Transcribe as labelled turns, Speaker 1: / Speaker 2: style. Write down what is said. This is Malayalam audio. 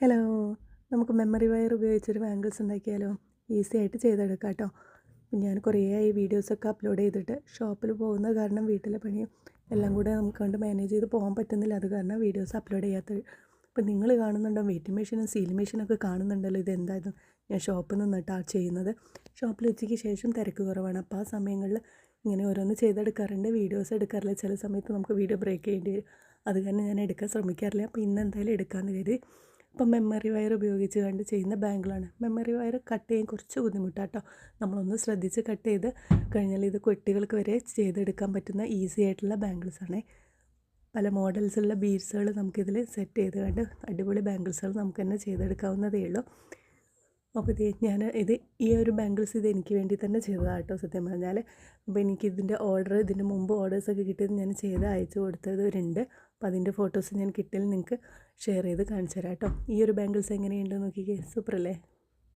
Speaker 1: ഹലോ, നമുക്ക് മെമ്മറി വയർ ഉപയോഗിച്ചൊരു ബാംഗിൾസ് ഉണ്ടാക്കിയാലോ? ഈസി ആയിട്ട് ചെയ്തെടുക്കാം കേട്ടോ. ഞാൻ കുറേ ആയി വീഡിയോസൊക്കെ അപ്ലോഡ് ചെയ്തിട്ട് ഷോപ്പിൽ പോകുന്ന കാരണം വീട്ടിലെ പണിയും എല്ലാം കൂടെ നമുക്ക് കണ്ട് മാനേജ് ചെയ്ത് പോകാൻ പറ്റുന്നില്ല. അത് കാരണം വീഡിയോസ് അപ്ലോഡ് ചെയ്യാത്തത്. ഇപ്പം നിങ്ങൾ കാണുന്നുണ്ടോ വെയിറ്റിംഗ് മെഷീനും സീലിംഗ് മെഷീനൊക്കെ കാണുന്നുണ്ടല്ലോ. ഇതെന്തായിരുന്നു ഞാൻ ഷോപ്പിൽ നിന്നിട്ടാണ് ചെയ്യുന്നത്. ഷോപ്പിൽ ഉച്ചയ്ക്ക് ശേഷം തിരക്ക് കുറവാണ്. അപ്പോൾ ആ സമയങ്ങളിൽ ഇങ്ങനെ ഓരോന്ന് ചെയ്തെടുക്കാറുണ്ട്. വീഡിയോസ് എടുക്കാറില്ല. ചില സമയത്ത് നമുക്ക് വീഡിയോ ബ്രേക്ക് ചെയ്യേണ്ടി വരും. അത് കാരണം ഞാൻ എടുക്കാൻ ശ്രമിക്കാറില്ല. അപ്പോൾ ഇന്ന് എന്തായാലും എടുക്കാമെന്ന് കരുതി. ഇപ്പം മെമ്മറി വയർ ഉപയോഗിച്ച് കണ്ട് ചെയ്യുന്ന ബാങ്കിളാണ്. മെമ്മറി വയർ കട്ട് ചെയ്യാൻ കുറച്ച് ബുദ്ധിമുട്ടാണ് കേട്ടോ. നമ്മളൊന്ന് ശ്രദ്ധിച്ച് കട്ട് ചെയ്ത് കഴിഞ്ഞാൽ ഇത് കുട്ടികൾക്ക് വരെ ചെയ്തെടുക്കാൻ പറ്റുന്ന ഈസി ആയിട്ടുള്ള ബാംഗിൾസാണ്. പല മോഡൽസുള്ള ബീഡ്സുകൾ നമുക്കിതിൽ സെറ്റ് ചെയ്ത് കണ്ട് അടിപൊളി ബാംഗിൾസുകൾ നമുക്ക് തന്നെ ചെയ്തെടുക്കാവുന്നതേ ഉള്ളൂ. അപ്പോൾ ഈ ഒരു ബാംഗിൾസ് ഇത് എനിക്ക് വേണ്ടി തന്നെ ചെയ്തതാണ് കേട്ടോ സത്യം പറഞ്ഞാൽ. അപ്പോൾ എനിക്കിതിൻ്റെ ഓർഡർ ഇതിൻ്റെ മുമ്പ് ഓർഡേഴ്സൊക്കെ കിട്ടിയത് ഞാൻ ചെയ്ത് അയച്ചു കൊടുത്തവരുണ്ട്. അപ്പോൾ അതിൻ്റെ ഫോട്ടോസ് ഞാൻ കിട്ടിയാൽ നിങ്ങൾക്ക് ഷെയർ ചെയ്ത് കാണിച്ചു തരാം കേട്ടോ. ഈ ഒരു ബാംഗിൾസ് എങ്ങനെയുണ്ടെന്ന് നോക്കിക്കേ, സൂപ്പറല്ലേ?